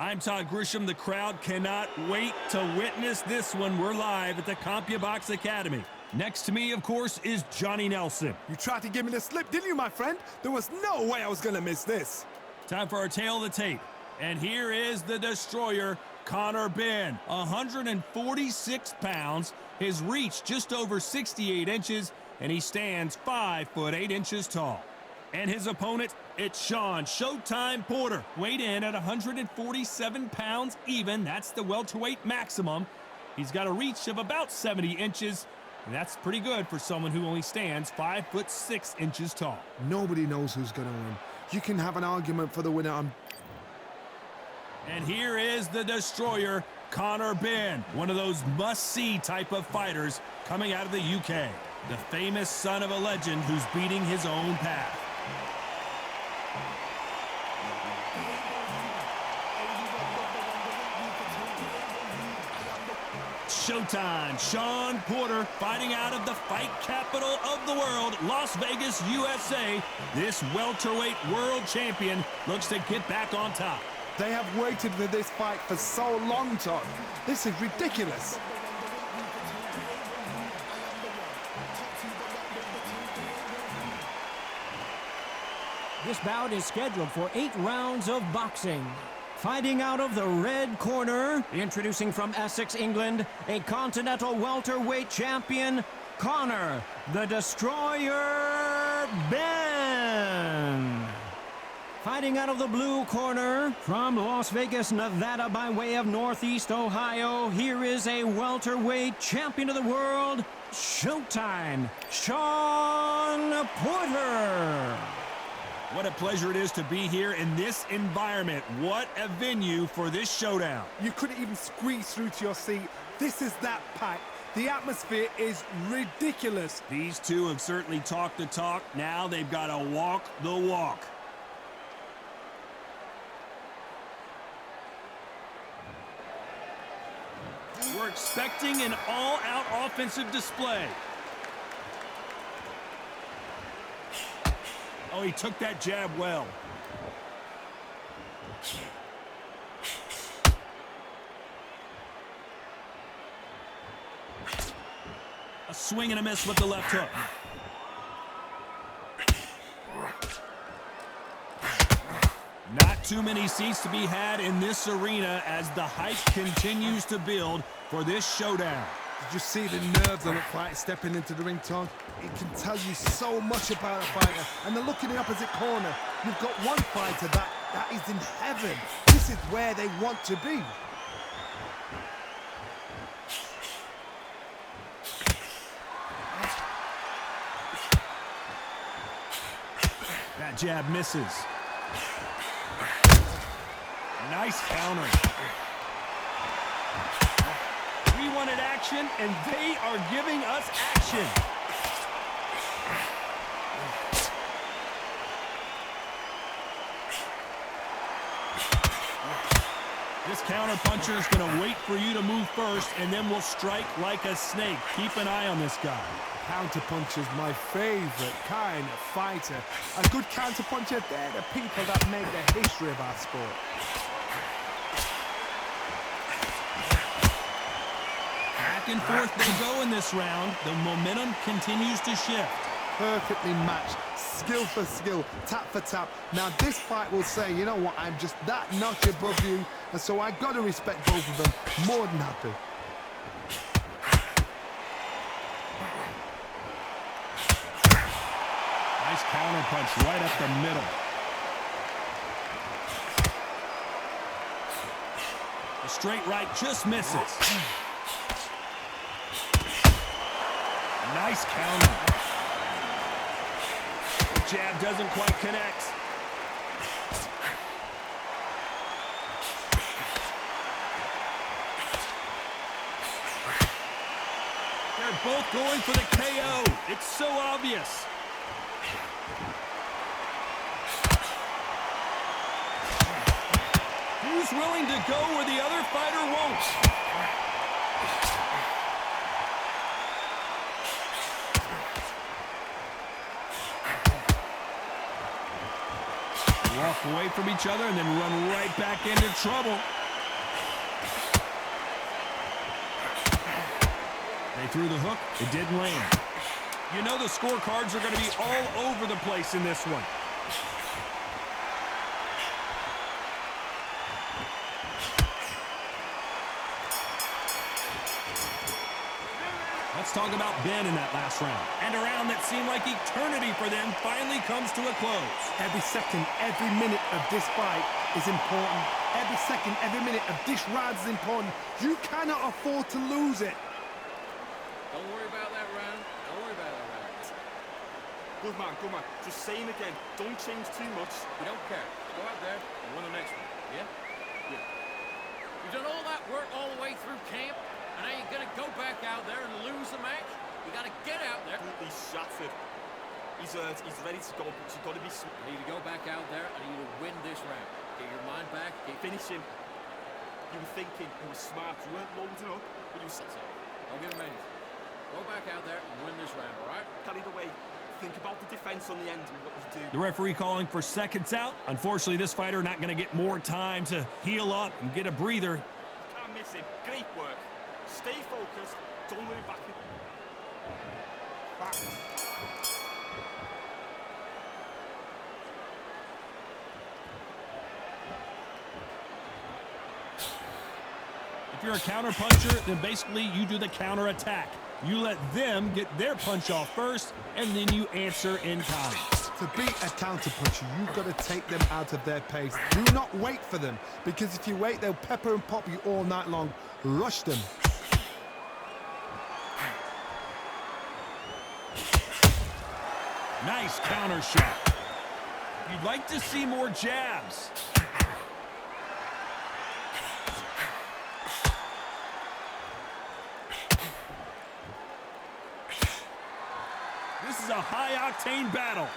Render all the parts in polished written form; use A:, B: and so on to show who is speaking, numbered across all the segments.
A: I'm Todd Grisham. The crowd cannot wait to witness this one. We're live at the CompuBox Academy. Next to me, of course, is Johnny Nelson.
B: You tried to give me the slip, didn't you, my friend? There was no way I was going to miss this.
A: Time for our tale of the tape. And here is the destroyer, Conor Benn. 146 pounds, his reach just over 68 inches, and he stands 5 foot 8 inches tall. And his opponent, it's Shawn Showtime Porter. Weighed in at 147 pounds even. That's the welterweight maximum. He's got a reach of about 70 inches. And that's pretty good for someone who only stands 5 foot 6 inches tall.
B: Nobody knows who's going to win. You can have an argument for the winner.
A: And here is the destroyer, Conor Benn. One of those must-see type of fighters coming out of the UK. The famous son of a legend who's beating his own path. Showtime. Shawn Porter fighting out of the fight capital of the world, Las Vegas, USA. This welterweight world champion looks to get back on top.
B: They have waited for this fight for so long, Todd. This is ridiculous.
C: This bout is scheduled for 8 rounds of boxing. Fighting out of the red corner, introducing from Essex, England, a continental welterweight champion, Conor the Destroyer Benn. Fighting out of the blue corner, from Las Vegas, Nevada, by way of Northeast Ohio, here is a welterweight champion of the world, Showtime, Shawn Porter.
A: What a pleasure it is to be here in this environment. What a venue for this showdown.
B: You couldn't even squeeze through to your seat. This is that packed. The atmosphere is ridiculous.
A: These two have certainly talked the talk. Now they've got to walk the walk. We're expecting an all-out offensive display. Oh, he took that jab well. A swing and a miss with the left hook. Not too many seats to be had in this arena as the hype continues to build for this showdown.
B: Did you see the nerves on the fight stepping into the ring, Todd? It can tell you so much about a fighter. And then look in the opposite corner. You've got one fighter that is in heaven. This is where they want to be.
A: That jab misses. Nice counter. We wanted action, and they are giving us action. This counter-puncher is going to wait for you to move first, and then will strike like a snake. Keep an eye on this guy.
B: Counter-puncher's my favorite kind of fighter. A good counter-puncher, they're the people that make the history of our sport.
A: Back and forth they go in this round. The momentum continues to shift.
B: Perfectly matched, skill for skill, tap for tap. Now this fight will say, you know what, I'm just that notch above you, and so I got to respect both of them. More than happy.
A: Nice counter punch right up the middle. The straight right just misses. Nice counter. The jab doesn't quite connect. They're both going for the KO. It's so obvious. Who's willing to go where the other fighter won't? Walk away from each other and then run right back into trouble. They threw the hook. It didn't land. You know the scorecards are going to be all over the place in this one. Let's talk about Ben in that last round. And a round that seemed like eternity for them finally comes to a close.
B: Every second, every minute of this fight is important. Every second, every minute of this round is important. You cannot afford to lose it.
D: Don't worry about that round. Don't worry about that round.
E: Good man, good man. Just say him again. Don't change too much.
D: We don't care. Go out there and win the next one. Yeah?
E: Yeah.
D: You've done all that work all the way through camp, and now you're going to go back out there and lose the match? You got to get out there.
E: Completely shattered. He's ready to go, but you've got to be...
D: You need to go back out there and you need to win this round. Get your mind back.
E: Finish him. You were thinking, you were smart, you weren't loading up, but you were...
D: Don't give him anything. Go back out there and win this round, all right?
E: Carried away. Think about the defense on the end and what you do.
A: The referee calling for seconds out. Unfortunately, this fighter not going to get more time to heal up and get a breather.
E: Can't miss him. Great work. Stay focused. Don't worry back.
A: If you're a counter puncher, then basically you do the counter attack. You let them get their punch off first, and then you answer in kind.
B: To beat a counter puncher, you've got to take them out of their pace. Do not wait for them, because if you wait, they'll pepper and pop you all night long. Rush them.
A: Nice counter shot. You'd like to see more jabs. This is a high-octane battle.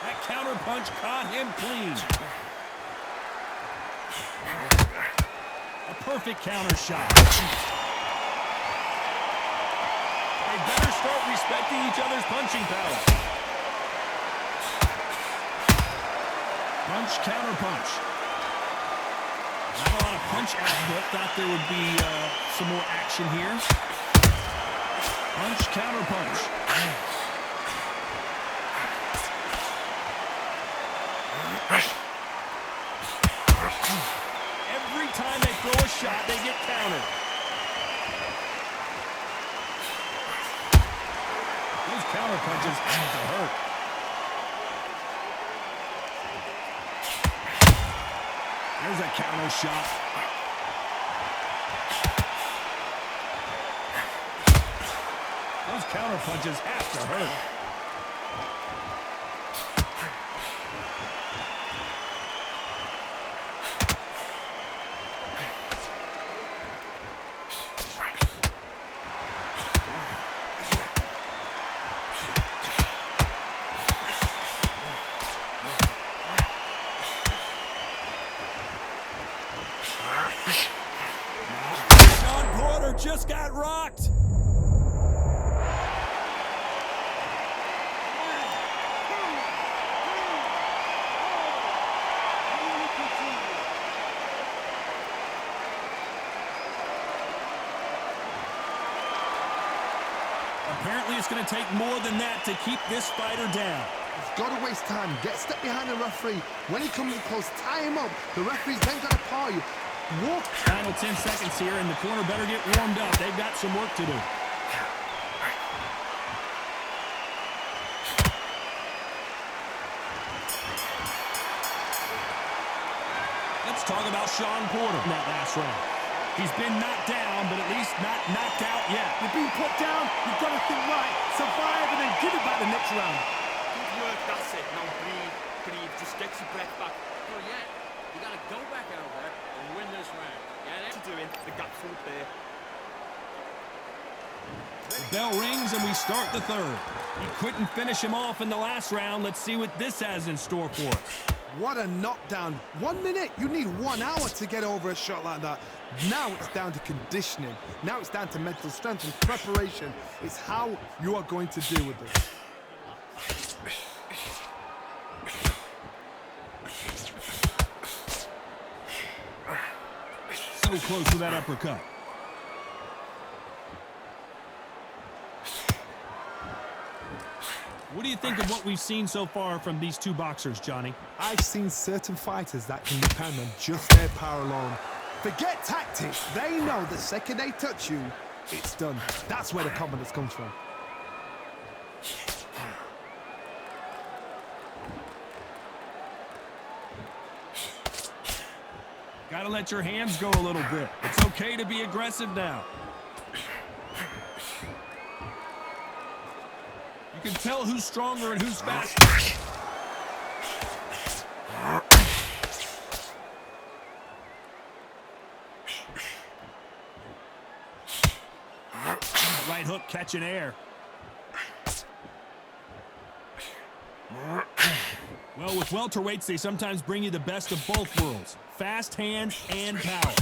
A: That counter punch caught him clean. A perfect counter shot. They better start respecting each other's punching power. Punch, counter punch. Not a lot of punch output. Thought there would be some more action here. Punch, counter punch. Every time they throw a shot, they get countered. Those counter punches have to hurt. There's a counter shot. Those counter punches have to hurt. Just got rocked. Apparently it's going to take more than that to keep this fighter down.
B: He's got to waste time. Step behind the referee. When he comes in close, tie him up. The referee's then got to paw you. Walk.
A: Final 10 seconds here, and the corner better get warmed up. They've got some work to do. Let's talk about Shawn Porter in that last round. He's been knocked down, but at least not knocked out yet.
B: You've been put down. You've got to think right. Survive and then give it back the next round.
E: Good work, that's it. Now breathe, breathe. Just get your breath back.
D: Well, yeah, you got to go back out there and win this round. Yeah,
E: What you're doing, the gap's right there.
A: The bell rings and we start the third. He couldn't finish him off in the last round. Let's see what this has in store for us.
B: What a knockdown. 1 minute. You need 1 hour to get over a shot like that. Now it's down to conditioning. Now it's down to mental strength and preparation. It's how you are going to deal with this.
A: So close to that uppercut. What do you think of what we've seen so far from these two boxers, Johnny?
B: I've seen certain fighters that can depend on just their power alone. Forget tactics. They know the second they touch you, it's done. That's where the confidence comes from.
A: Gotta let your hands go a little bit. It's okay to be aggressive now. You can tell who's stronger and who's faster. Right hook catching air. Well, with welterweights, they sometimes bring you the best of both worlds. Fast hands and power.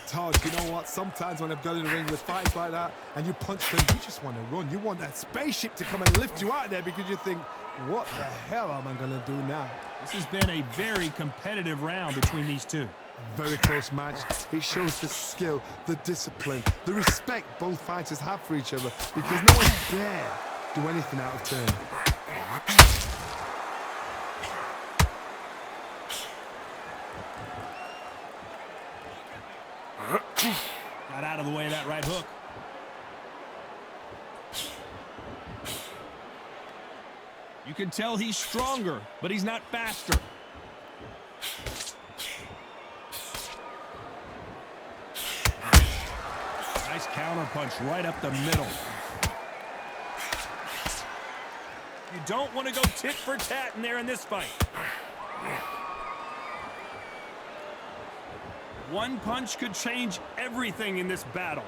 B: Todd, you know what? Sometimes when I've done in the ring with fights like that and you punch them, you just want to run. You want that spaceship to come and lift you out of there because you think, what the hell am I going to do now?
A: This has been a very competitive round between these two.
B: A very close match. It shows the skill, the discipline, the respect both fighters have for each other because no one dare do anything out of turn.
A: Got out of the way of that right hook. You can tell he's stronger, but he's not faster. Nice counter punch right up the middle. You don't want to go tit for tat in there in this fight. One punch could change everything in this battle.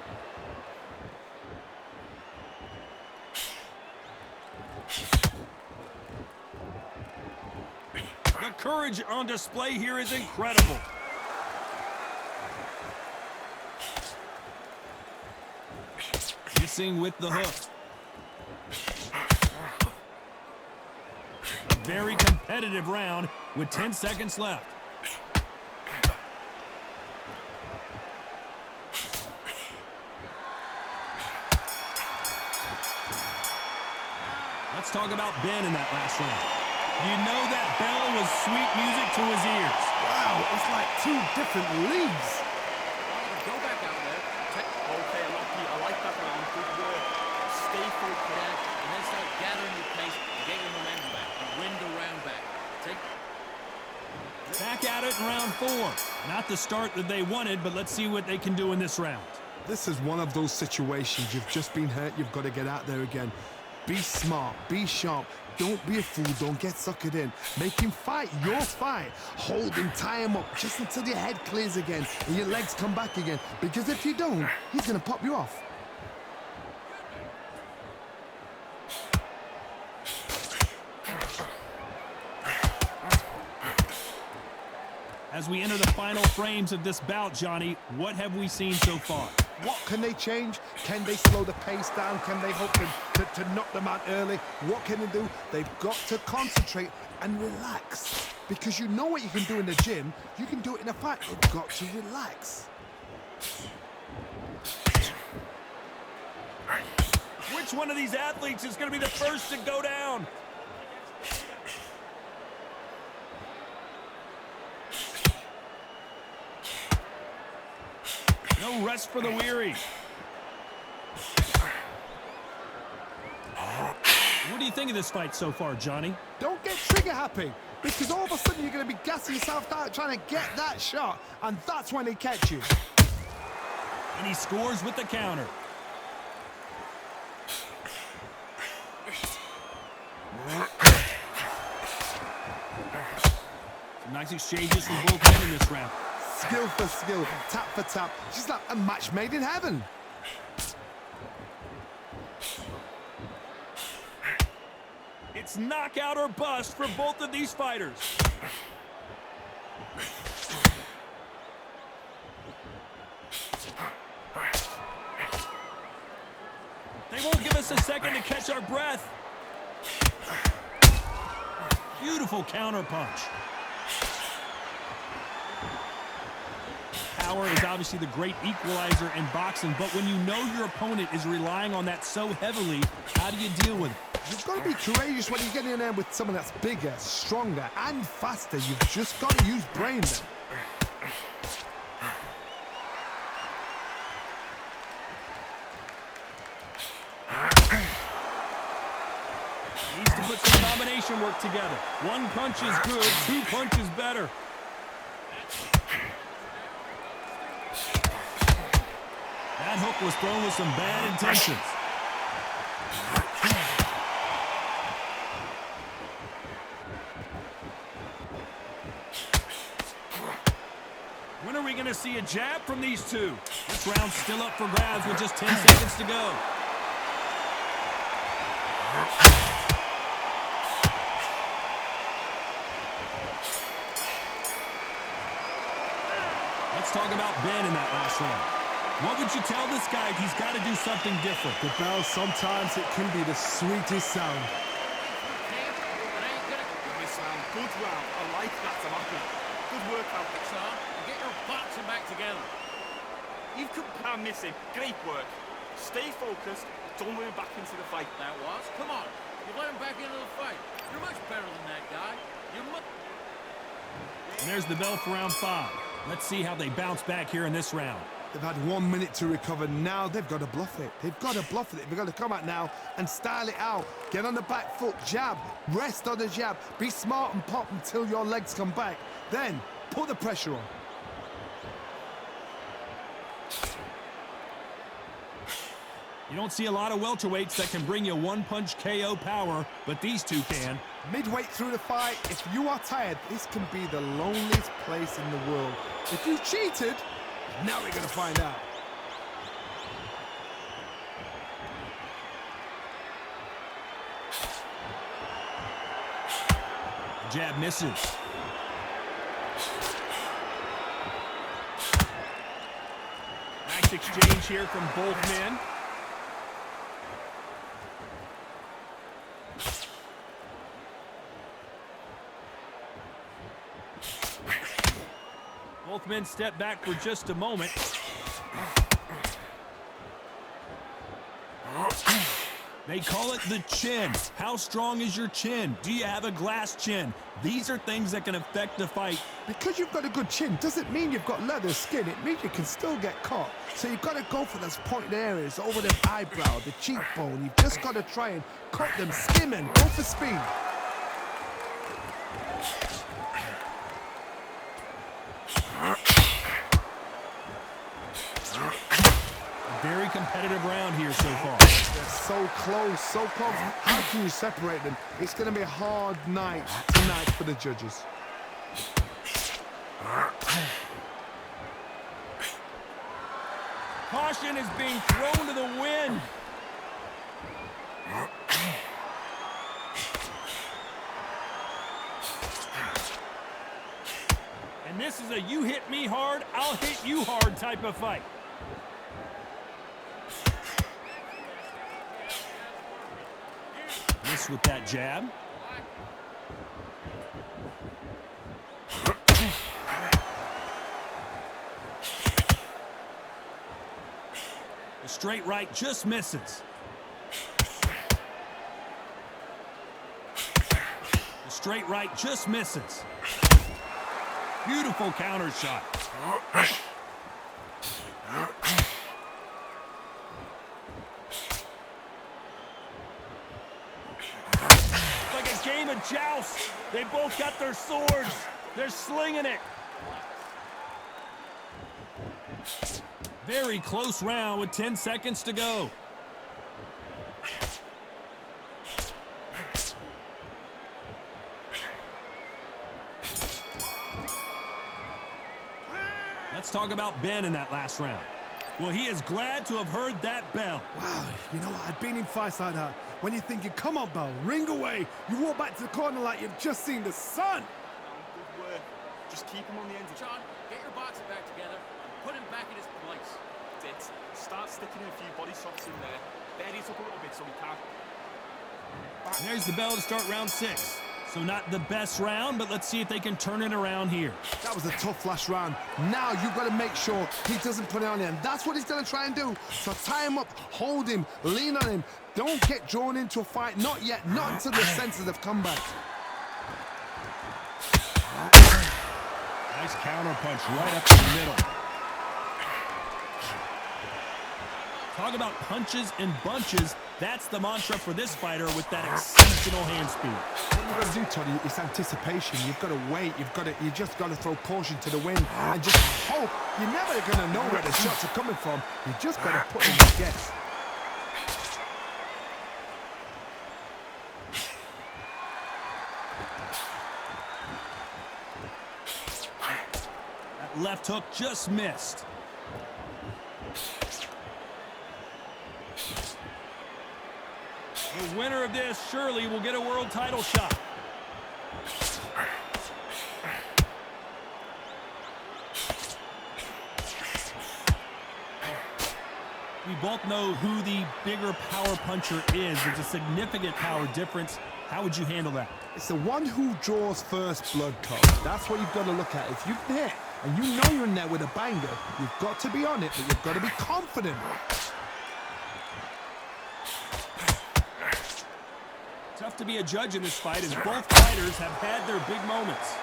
A: The courage on display here is incredible. Missing with the hook. A very competitive round with 10 seconds left. Let's talk about Ben in that last round. You know that bell was sweet music to his ears.
B: Wow, it's like two different leagues.
D: Go back out there.
E: Okay, I like that round. Good work. Stay focused.
D: And then start gathering your pace and get your momentum back and win the round back.
A: Back at it in round 4. Not the start that they wanted, but let's see what they can do in this round.
B: This is one of those situations. You've just been hurt. You've got to get out there again. Be smart. Be sharp. Don't be a fool. Don't get suckered in. Make him fight your fight. Hold him. Tie him up just until your head clears again and your legs come back again. Because if you don't, he's going to pop you off.
A: As we enter the final frames of this bout, Johnny, what have we seen so far?
B: What can they change? Can they slow the pace down? Can they hope to knock them out early? What can they do? They've got to concentrate and relax. Because you know what you can do in the gym. You can do it in a fight. You've got to relax.
A: Which one of these athletes is going to be the first to go down? No rest for the weary. What do you think of this fight so far, Johnny?
B: Don't get trigger happy. Because all of a sudden you're going to be gassing yourself out trying to get that shot. And that's when they catch you.
A: And he scores with the counter. Some nice exchanges from both men in this round.
B: Skill for skill, tap for tap. She's like a match made in heaven.
A: It's knockout or bust for both of these fighters. They won't give us a second to catch our breath. Beautiful counter punch. Power is obviously the great equalizer in boxing, but when you know your opponent is relying on that so heavily, how do you deal with it?
B: You've got to be courageous when you get in there with someone that's bigger, stronger, and faster. You've just got to use brain then.
A: Needs to put some combination work together. One punch is good, two punches better. That hook was thrown with some bad intentions. When are we going to see a jab from these two? This round's still up for grabs with just 10 seconds to go. Let's talk about Ben in that last round. What would you tell this guy? He's got to do something different.
B: The bell, sometimes it can be the sweetest sound.
E: Good round. I like that, Tamaki. Good work out there,
D: Son, get your boxing back together.
E: You've come down missing. Great work. Stay focused. Don't let him back into the fight.
D: That was. Come on. You let him back into the fight. You're much better than that guy.
A: And there's the bell for round 5. Let's see how they bounce back here in this round.
B: They've had 1 minute to recover. Now they've got to bluff it. They've got to bluff it. They've got to come out now and style it out. Get on the back foot, jab, rest on the jab. Be smart and pop until your legs come back. Then put the pressure on.
A: You don't see a lot of welterweights that can bring you one-punch KO power, but these two can.
B: Midway through the fight, if you are tired, this can be the loneliest place in the world. If you cheated, now we're going to find out.
A: Jab misses. Nice exchange here from both men. Both men step back for just a moment. They call it the chin. How strong is your chin? Do you have a glass chin? These are things that can affect the fight.
B: Because you've got a good chin doesn't mean you've got leather skin. It means you can still get caught. So you've got to go for those pointed areas over the eyebrow, the cheekbone. You've just got to try and cut them, skim and go for speed.
A: Very competitive round here so far.
B: They're so close, so close. How can you separate them? It's going to be a hard night tonight for the judges.
A: Caution is being thrown to the wind. And this is a you hit me hard, I'll hit you hard type of fight. Miss with that jab. The straight right just misses. The straight right just misses. Beautiful counter shot. Like a game of joust. They both got their swords. They're slinging it. Very close round with 10 seconds to go. Let's talk about Ben in that last round. Well, he is glad to have heard that bell.
B: Wow, you know what? I've been in fights like that. When you're thinking, come on, bell, ring away. You walk back to the corner like you've just seen the sun.
E: Good work. Just keep him on the end of
D: John, get your boxing back together and put him back in his place.
E: it. Start sticking in a few body shots in there. buries up a little bit so he can't.
A: And there's the bell to start round 6. So not the best round, but let's see if they can turn it around here.
B: That was a tough last round. Now you've got to make sure he doesn't put it on him. That's what he's going to try and do. So tie him up, hold him, lean on him. Don't get drawn into a fight. Not yet. Not until the senses have come back.
A: Nice counter punch right up the middle. Talk about punches and bunches. That's the mantra for this fighter with that exceptional hand speed.
B: What you've got to do, Toddy, is anticipation. You've got to wait. You just got to throw caution to the wind and just hope. You're never going to know where the shots are coming from. You just got to put in your guess.
A: That left hook just missed. The winner of this surely will get a world title shot. We both know who the bigger power puncher is. There's a significant power difference. How would you handle that?
B: It's the one who draws first blood, Coach. That's what you've got to look at. If you're there and you know you're in there with a banger, you've got to be on it, but you've got to be confident.
A: Tough to be a judge in this fight as both fighters have had their big moments.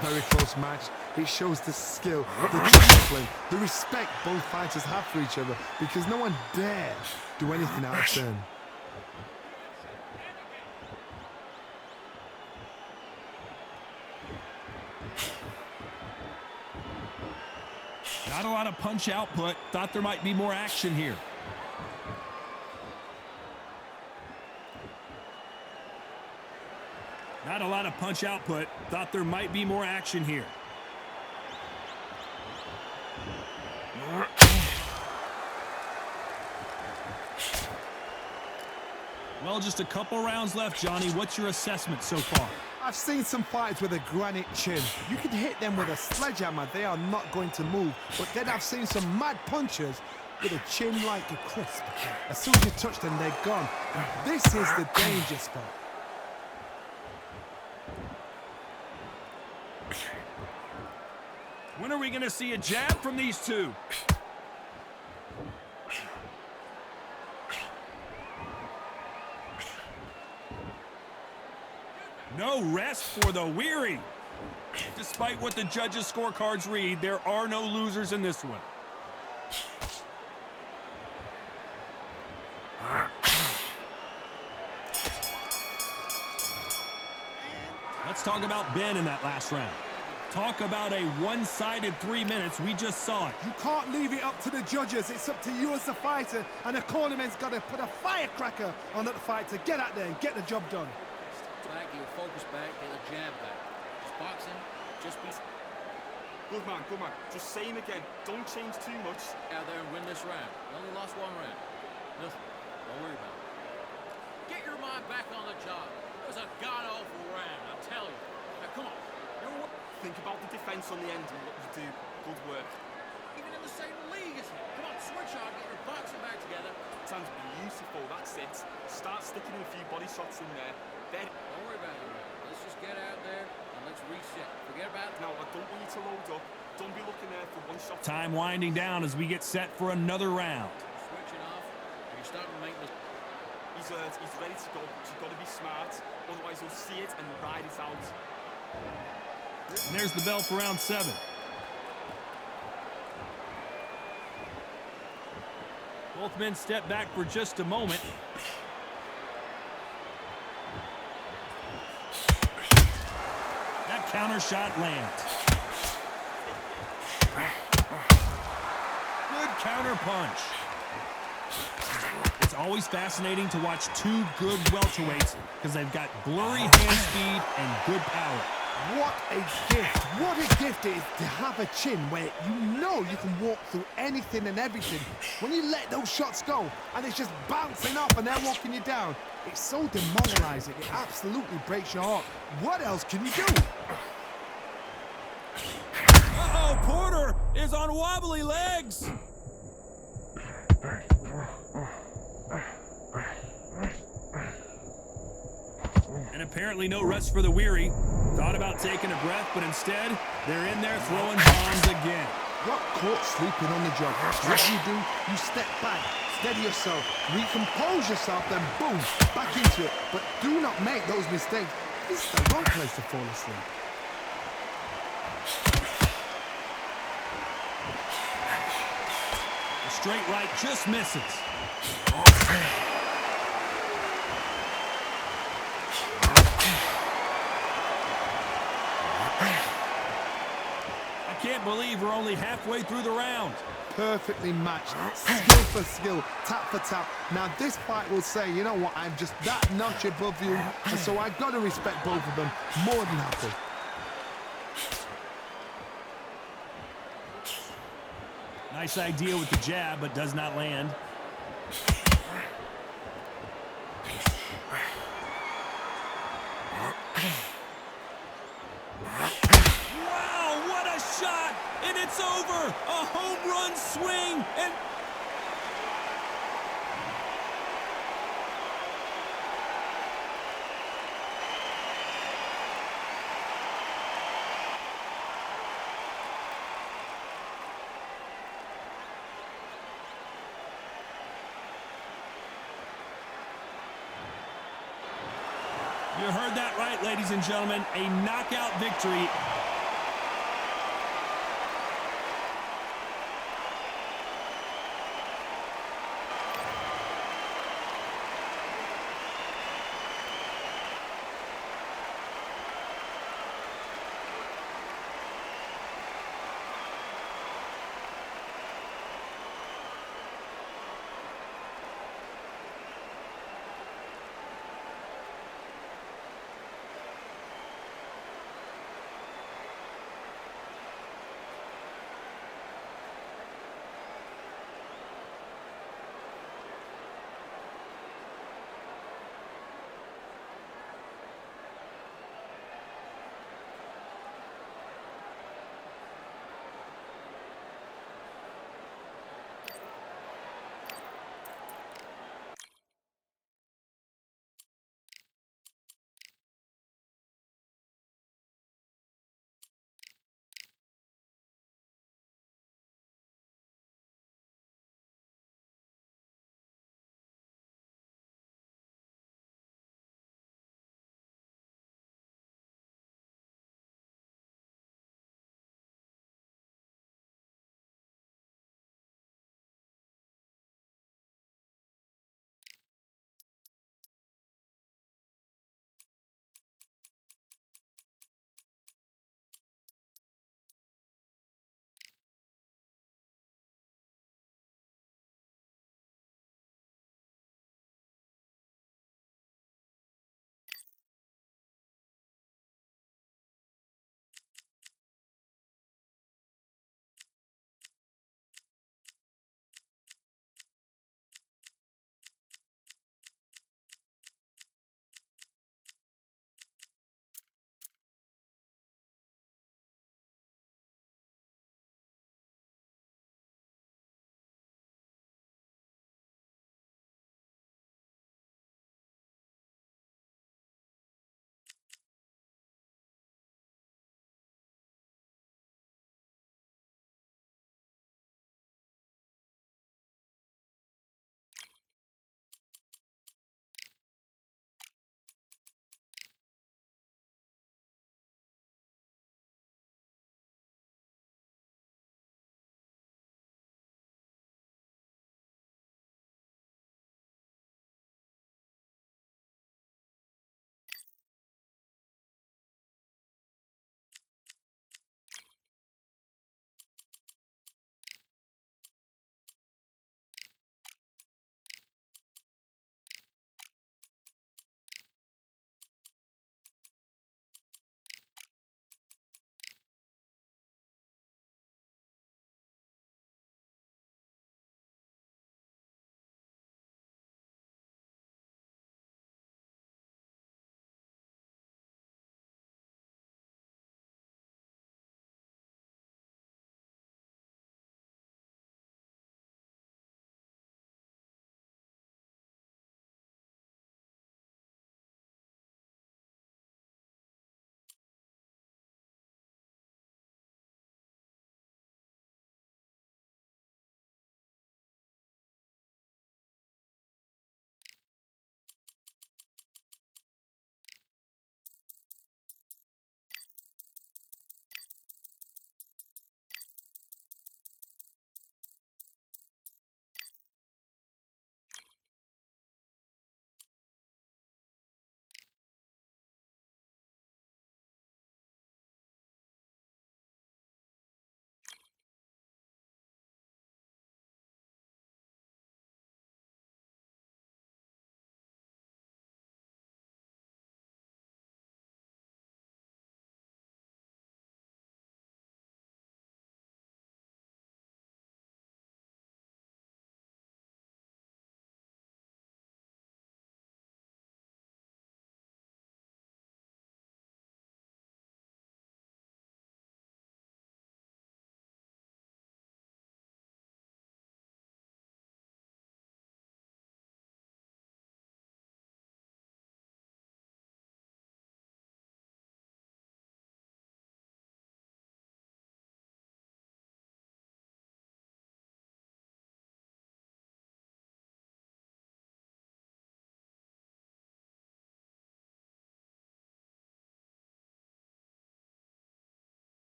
B: Very close match. It shows the skill, the discipline, the respect both fighters have for each other because no one dare do anything out of turn.
A: Not a lot of punch output. Thought there might be more action here. Not a lot of punch output. Thought there might be more action here. Well, just a couple rounds left, Johnny. What's your assessment so far?
B: I've seen some fighters with a granite chin. You can hit them with a sledgehammer. They are not going to move. But then I've seen some mad punchers with a chin like a crisp. As soon as you touch them, they're gone. And this is the danger spot.
A: When are we going to see a jab from these two? No rest for the weary. Despite what the judges' scorecards read, there are no losers in this one. Let's talk about Ben in that last round. Talk about a one-sided 3 minutes. We just saw it.
B: You can't leave it up to the judges. It's up to you as the fighter. And the cornerman's got to put a firecracker on that fight to get out there and get the job done.
D: Back, he'll focus back, get a jab back. Just boxing, just be
E: Good man, good man. Just say him again. Don't change too much.
D: out there and win this round. You only lost one round. Nothing. Don't worry about it. Get your mind back on the job. It was a god-awful round, I'll tell you. Now, come on.
E: Think about the defense on the end and what you do. Good work.
D: Even in the same league as him. Come on, switch on, get your boxing back together.
E: Sounds beautiful, that's it. Start sticking in a few body shots in there. Then,
D: Don't worry about it, man. Let's just get out there and let's reset. Forget about it.
E: now I don't want you to load up. Don't be looking there for one shot.
A: Time winding down as we get set for another round.
D: Switching off, and you're starting to make this.
E: He's ready to go. But you've got to be smart. Otherwise, he'll see it and ride it out.
A: And there's the bell for round 7. Both men step back for just a moment. That counter shot lands. Good counter punch. It's always fascinating to watch two good welterweights because they've got blurry hand speed and good power.
B: What a gift. What a gift it is to have a chin where you know you can walk through anything and everything. When you let those shots go and it's just bouncing off and they're walking you down, it's so demoralizing. It absolutely breaks your heart. What else can you do?
A: Uh-oh, Porter is on wobbly legs. And apparently no rest for the weary. Thought about taking a breath, but instead, they're in there throwing bombs again.
B: Got caught sleeping on the job. What do? You step back, steady yourself, recompose yourself, then boom, back into it. But do not make those mistakes. This is the wrong place to fall asleep.
A: The straight right just misses. I can't believe we're only halfway through the round.
B: Perfectly matched, skill for skill, tap for tap. Now this fight will say, you know what, I'm just that notch above you, and so I've got to respect both of them more than happy.
A: Nice idea with the jab, but does not land. Wow, what a shot! And it's over! A home run swing! And you heard that right, ladies and gentlemen. A knockout victory.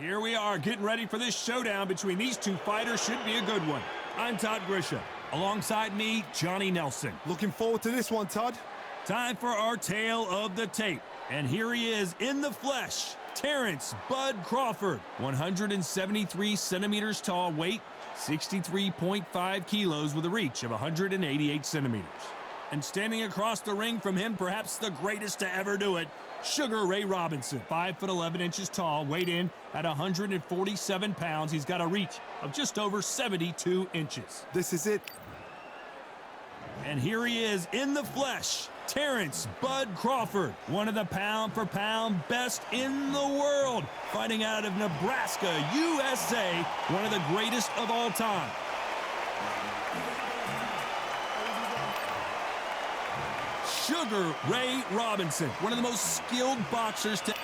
A: Here we are getting ready for this showdown between these two fighters. Should be a good one. I'm Todd Grisham. Alongside me, Johnny Nelson.
B: Looking forward to this one, Todd.
A: Time for our tale of the tape. And here he is in the flesh. Terrence Bud Crawford, 173 centimeters tall, weight 63.5 kilos with a reach of 188 centimeters. And standing across the ring from him, perhaps the greatest to ever do it, Sugar Ray Robinson, 5'11" tall, weighed in at 147 pounds. He's got a reach of just over 72 inches.
B: This is it.
A: And here he is in the flesh, Terrence Bud Crawford, one of the pound-for-pound best in the world, fighting out of Nebraska, USA, one of the greatest of all time. Sugar Ray Robinson, one of the most skilled boxers to...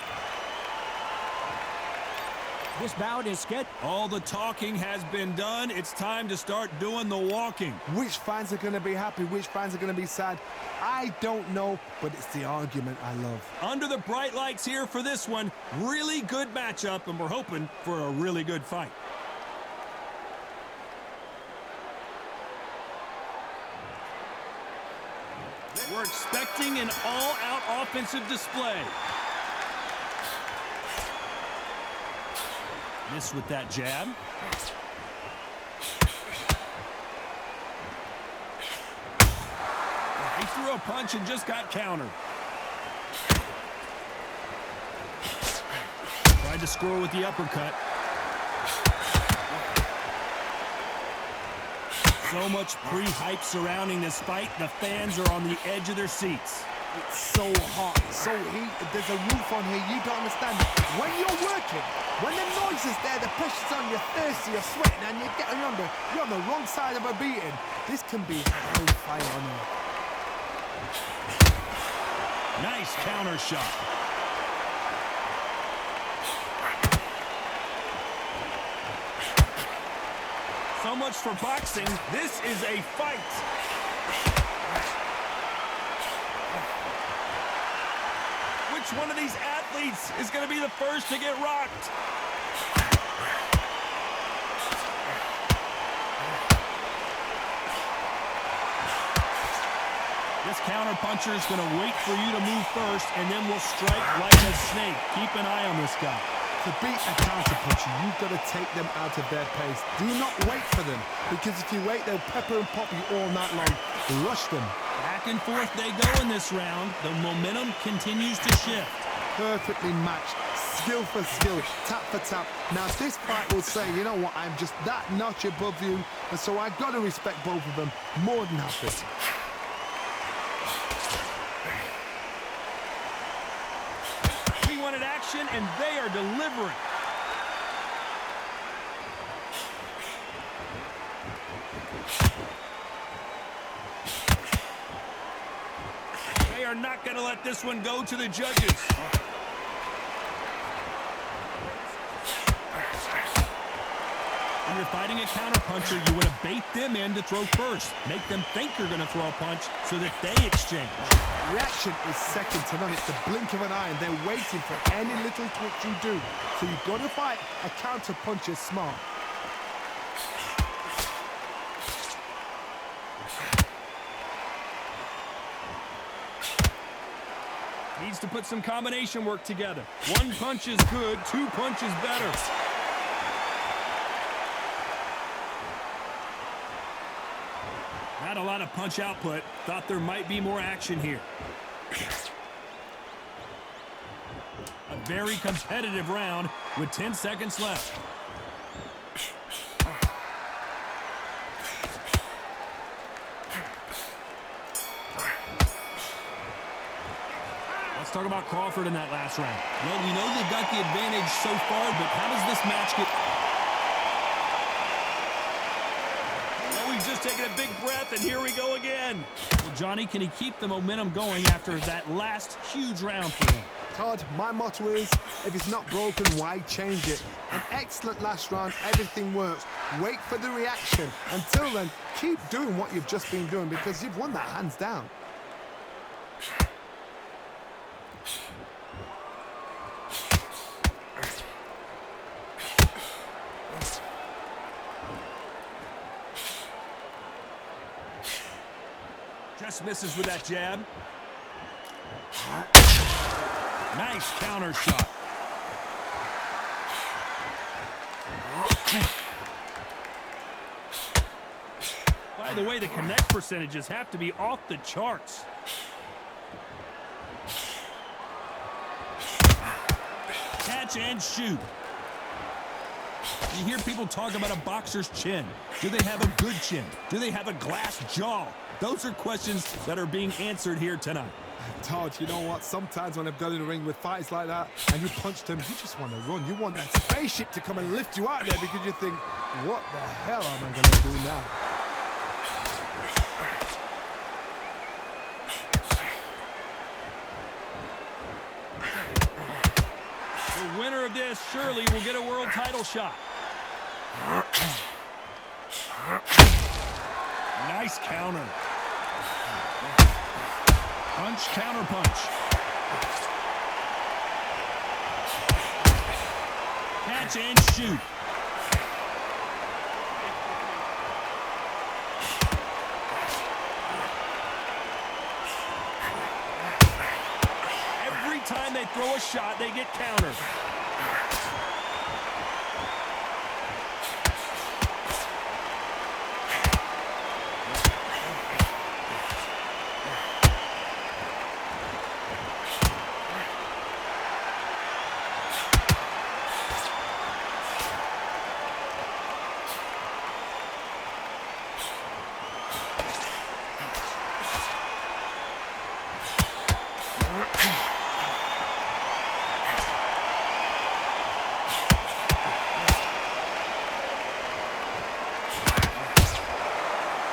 C: This bout is scheduled.
A: All the talking has been done. It's time to start doing the walking.
B: Which fans are going to be happy? Which fans are going to be sad? I don't know, but it's the argument I love.
A: Under the bright lights here for this one. Really good matchup, and we're hoping for a really good fight. We're expecting an all-out offensive display. Miss with that jab. He threw a punch and just got countered. Tried to score with the uppercut. So much pre-hype surrounding this fight. The fans are on the edge of their seats.
B: It's so hot, so heated. There's a roof on here. You don't understand. When you're working, when the noise is there, the pressure's on, you're thirsty, you're sweating, and you're on the wrong side of a beating. This can be hellfire on here.
A: Nice counter shot. So much for boxing. This is a fight. Which one of these athletes is going to be the first to get rocked? This counter-puncher is going to wait for you to move first, and then will strike like a snake. Keep an eye on this guy.
B: To beat a counter-puncher, you've got to take them out of their pace. Do not wait for them, because if you wait, they'll pepper and pop you all night long. Rush them.
A: Back and forth they go in this round. The momentum continues to shift.
B: Perfectly matched, skill for skill, tap for tap. Now this fight will say, you know what, I'm just that notch above you, and so I've got to respect both of them more than happy.
A: We wanted action, and they are delivering. They are not going to let this one go to the judges. When you're fighting a counterpuncher, you want to bait them in to throw first. Make them think you're going to throw a punch so that they exchange.
B: Reaction is second to none. It's the blink of an eye, and they're waiting for any little twitch you do. So you've got to fight a counterpuncher smart.
A: Needs to put some combination work together. One punch is good, two punches better. Not a lot of punch output. Thought there might be more action here. A very competitive round with 10 seconds left. Let's talk about Crawford in that last round. Well, we know they've got the advantage so far, but how does this match get... Well, we've just taken a big breath, and here we go again. Well, Johnny, can he keep the momentum going after that last huge round for him?
B: Todd, my motto is, if it's not broken, why change it? An excellent last round, everything works. Wait for the reaction. Until then, keep doing what you've just been doing, because you've won that hands down.
A: Just misses with that jab. Nice counter shot. By the way, the connect percentages have to be off the charts. Catch and shoot. You hear people talk about a boxer's chin. Do they have a good chin? Do they have a glass jaw? Those are questions that are being answered here tonight.
B: Todd, you know what? Sometimes when I've got in the ring with fights like that and you punched him, you just want to run. You want that spaceship to come and lift you out there because you think, what the hell am I going to do now?
A: The winner of this surely will get a world title shot. Nice counter. Punch, counter punch. Catch and shoot. Every time they throw a shot, they get countered.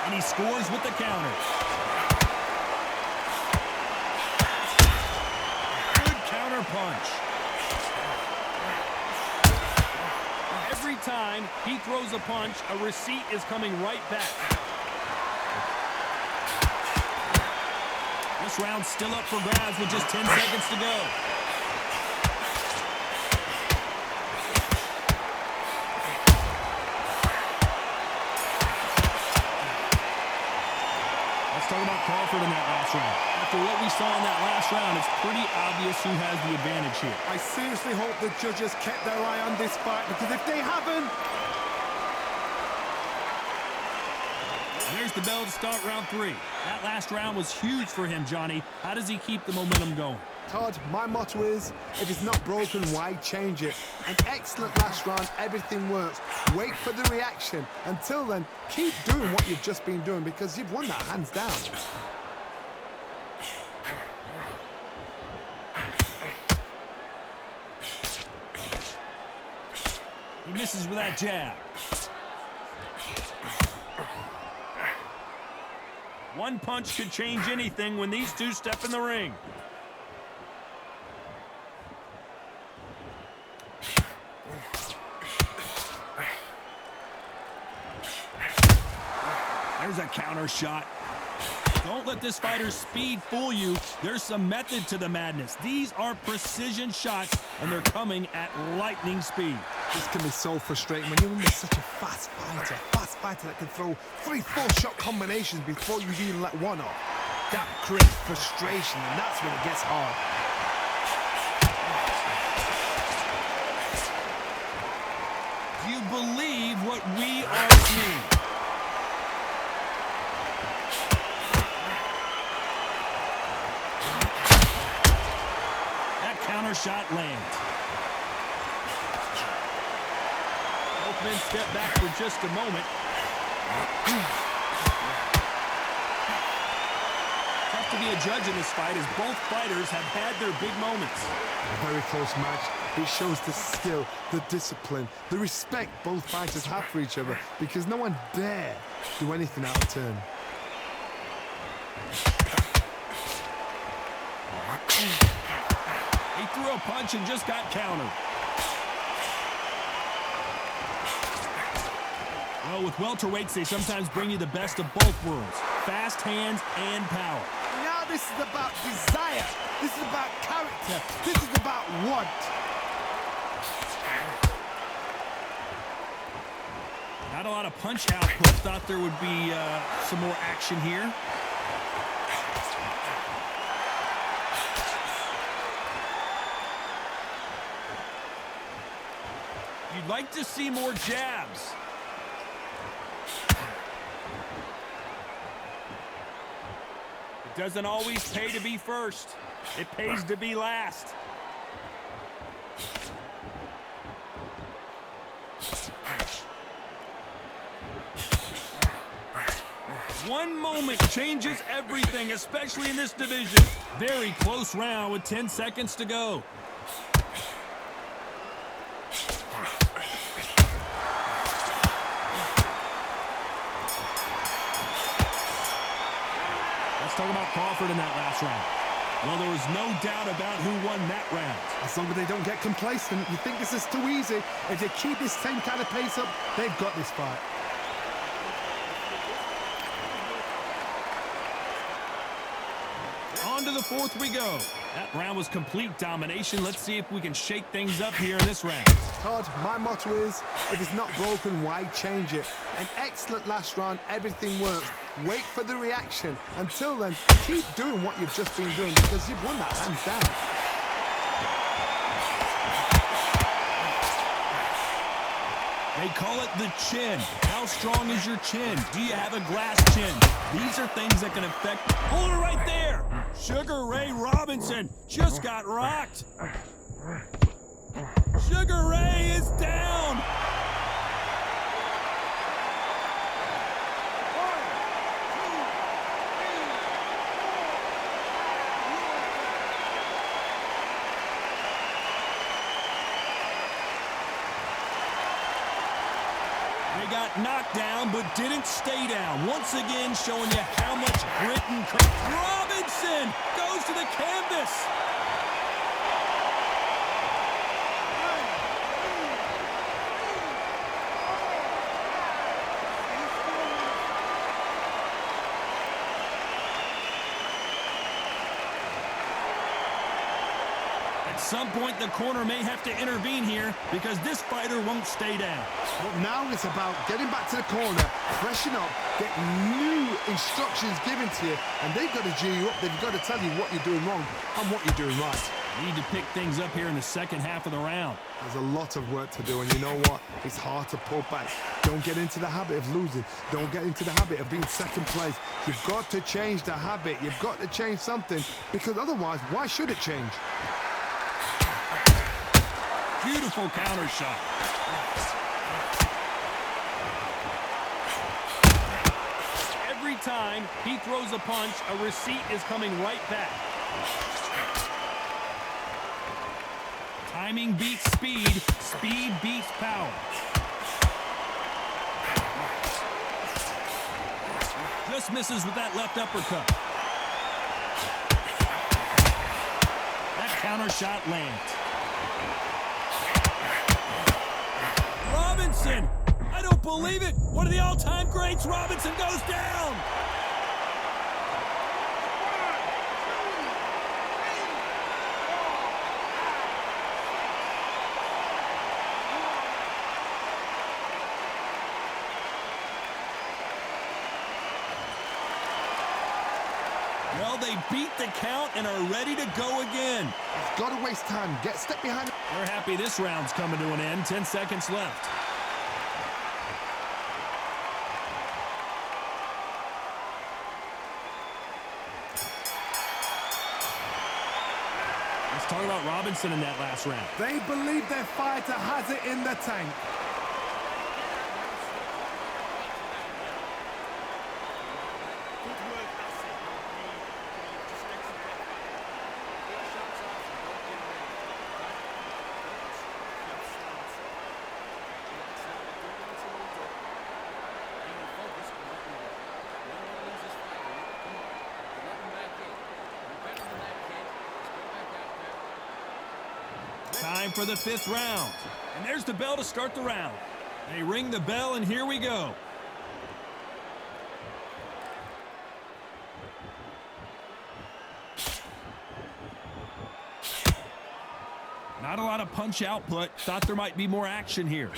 A: And he scores with the counter. Good counter punch. Every time he throws a punch, a receipt is coming right back. This round's still up for grabs with just 10 seconds to go. Let's talk about Crawford in that last round. After what we saw in that last round, it's pretty obvious who has the advantage here.
B: I seriously hope the judges kept their eye on this fight because if they haven't...
A: There's the bell to start round 3. That last round was huge for him, Johnny. How does he keep the momentum going?
B: Todd, my motto is, if it's not broken, why change it? An excellent last round, everything works. Wait for the reaction. Until then, keep doing what you've just been doing because you've won that hands down.
A: He misses with that jab. One punch could change anything when these two step in the ring. There's a counter shot. Don't let this fighter's speed fool you. There's some method to the madness. These are precision shots, and they're coming at lightning speed.
B: This can be so frustrating when you're in such a fast fighter that can throw 3-4 shot combinations before you even let one off. That creates frustration, and that's when it gets hard.
A: Do you believe what we are seeing? That counter shot lands. Both men step back for just a moment. Tough to be a judge in this fight as both fighters have had their big moments.
B: A very close match. It shows the skill, the discipline, the respect both fighters have for each other because no one dare do anything out of turn.
A: He threw a punch and just got countered. Well, with welterweights, they sometimes bring you the best of both worlds. Fast hands and power.
B: Now this is about desire. This is about character. This is about want.
A: Not a lot of punch output. Thought there would be some more action here. We'd like to see more jabs. It doesn't always pay to be first. It pays to be last. One moment changes everything, especially in this division. Very close round with 10 seconds to go. Let's talk about Crawford in that last round. Well, there was no doubt about who won that round.
B: As long as they don't get complacent, you think this is too easy. If they keep this same kind of pace up, they've got this fight.
A: On to the fourth we go. That round was complete domination. Let's see if we can shake things up here in this round.
B: Todd, my motto is, if it's not broken, why change it? An excellent last round, everything works. Wait for the reaction. Until then, keep doing what you've just been doing because you've won that hands down.
A: They call it the chin. How strong is your chin? Do you have a glass chin? These are things that can affect... Hold it right there! Sugar Ray Robinson just got rocked. Sugar Ray is down! They got knocked down, but didn't stay down. Once again, showing you how much grit and Robinson goes to the canvas. At some point, the corner may have to intervene here because this fighter won't stay down.
B: But now it's about getting back to the corner, freshen up, get new instructions given to you, and they've got to G you up. They've got to tell you what you're doing wrong and what you're doing right.
A: Need to pick things up here in the second half of the round.
B: There's a lot of work to do, and you know what? It's hard to pull back. Don't get into the habit of losing. Don't get into the habit of being second place. You've got to change the habit. You've got to change something, because otherwise, why should it change?
A: Beautiful counter shot. Every time he throws a punch, a receipt is coming right back. Timing beats speed. Speed beats power. Just misses with that left uppercut. That counter shot lands. Robinson! I don't believe it! One of the all-time greats, Robinson goes down! Well, they beat the count and are ready to go again.
B: You've got to waste time. Get step behind.
A: We're happy this round's coming to an end. 10 seconds left. Let's talk about Robinson in that last round.
B: They believe their fighter has it in the tank.
A: Time for the fifth round. And there's the bell to start the round. They ring the bell, and here we go. Not a lot of punch output. Thought there might be more action here.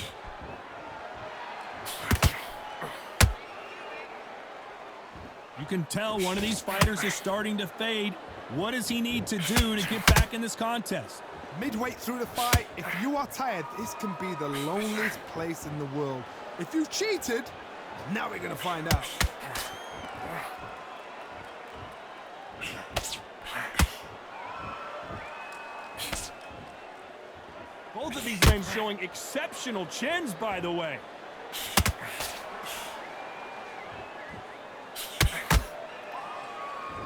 A: You can tell one of these fighters is starting to fade. What does he need to do to get back in this contest?
B: Midway through the fight, if you are tired, this can be the loneliest place in the world. If you've cheated, now we're gonna find out.
A: Both of these men showing exceptional chins, by the way.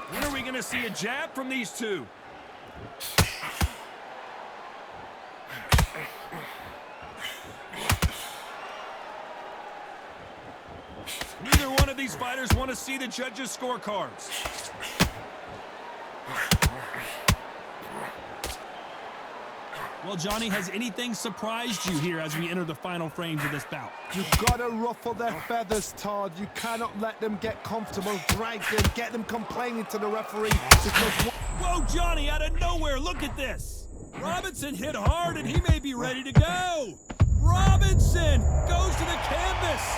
A: When are we going to see a jab from these two? Neither one of these fighters want to see the judges' scorecards. Well, Johnny, has anything surprised you here as we enter the final frames of this bout?
B: You've got to ruffle their feathers, Todd. You cannot let them get comfortable, drag them, get them complaining to the referee.
A: Whoa, Johnny, out of nowhere, look at this. Robinson hit hard and he may be ready to go. Robinson goes to the canvas.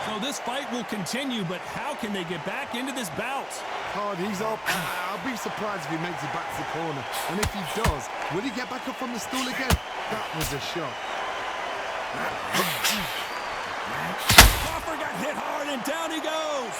A: So this fight will continue, but how can they get back into this bout?
B: Todd, he's up. I'll be surprised if he makes it back to the corner. And if he does, will he get back up from the stool again? That was a shot.
A: Crawford got hit hard and down he goes.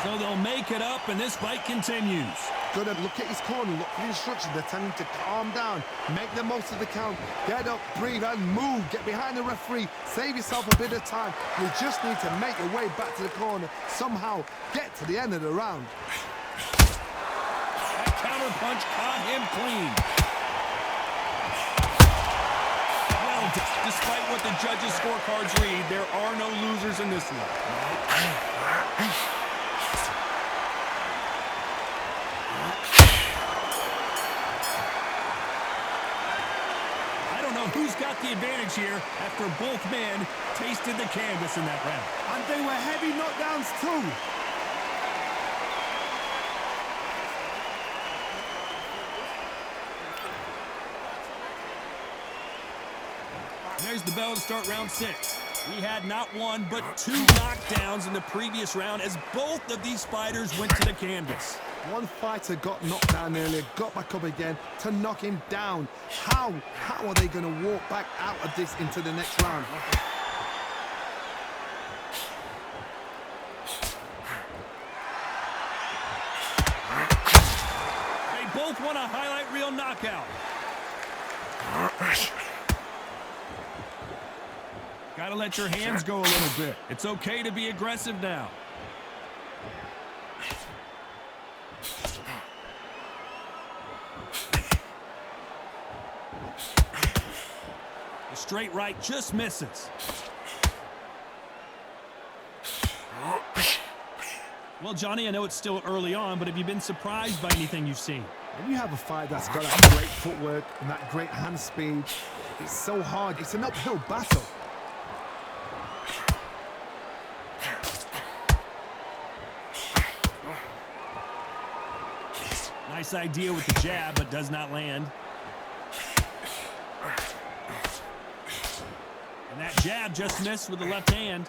A: So they'll make it up, and this fight continues.
B: Gotta look at his corner, look for the instructions. They're telling him to calm down, make the most of the count, get up, breathe, and move. Get behind the referee, save yourself a bit of time. You just need to make your way back to the corner, somehow get to the end of the round.
A: That counter punch caught him clean. Well, despite what the judges' scorecards read, there are no losers in this one. Who's got the advantage here after both men tasted the canvas in that round?
B: And they were heavy knockdowns too.
A: There's the bell to start round 6. We had not one but 2 knockdowns in the previous round as both of these fighters went to the canvas.
B: One fighter got knocked down earlier, got back up again to knock him down. How are they going to walk back out of this into the next round?
A: They both want a highlight reel knockout. Gotta let your hands go a little bit. It's okay to be aggressive now. Straight right just misses. Well, Johnny, I know it's still early on, but have you been surprised by anything you've seen?
B: When you have a fight that's got that great footwork and that great hand speed, it's so hard. It's an uphill battle.
A: Nice idea with the jab, but does not land. And that jab just missed with the left hand.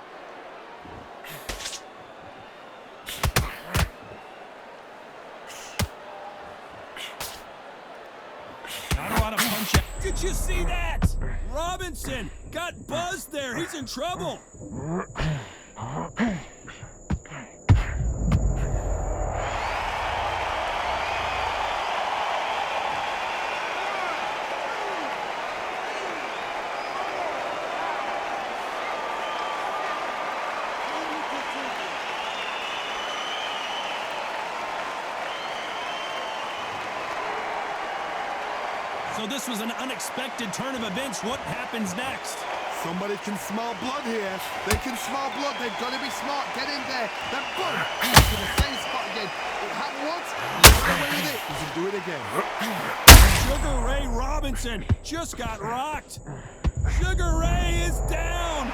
A: Not a lot of punch. Did you see that? Robinson got buzzed there. He's in trouble. So this was an unexpected turn of events. What happens next?
B: Somebody can smell blood here. They can smell blood. They've got to be smart. Get in there. Then boom. To the same spot again. It happened once. Get away with it. You can do it again.
A: Sugar Ray Robinson just got rocked. Sugar Ray is down.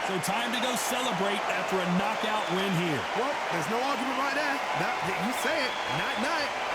A: So time to go celebrate after a knockout win here.
B: Well, there's no argument right there. You say it. Night-night.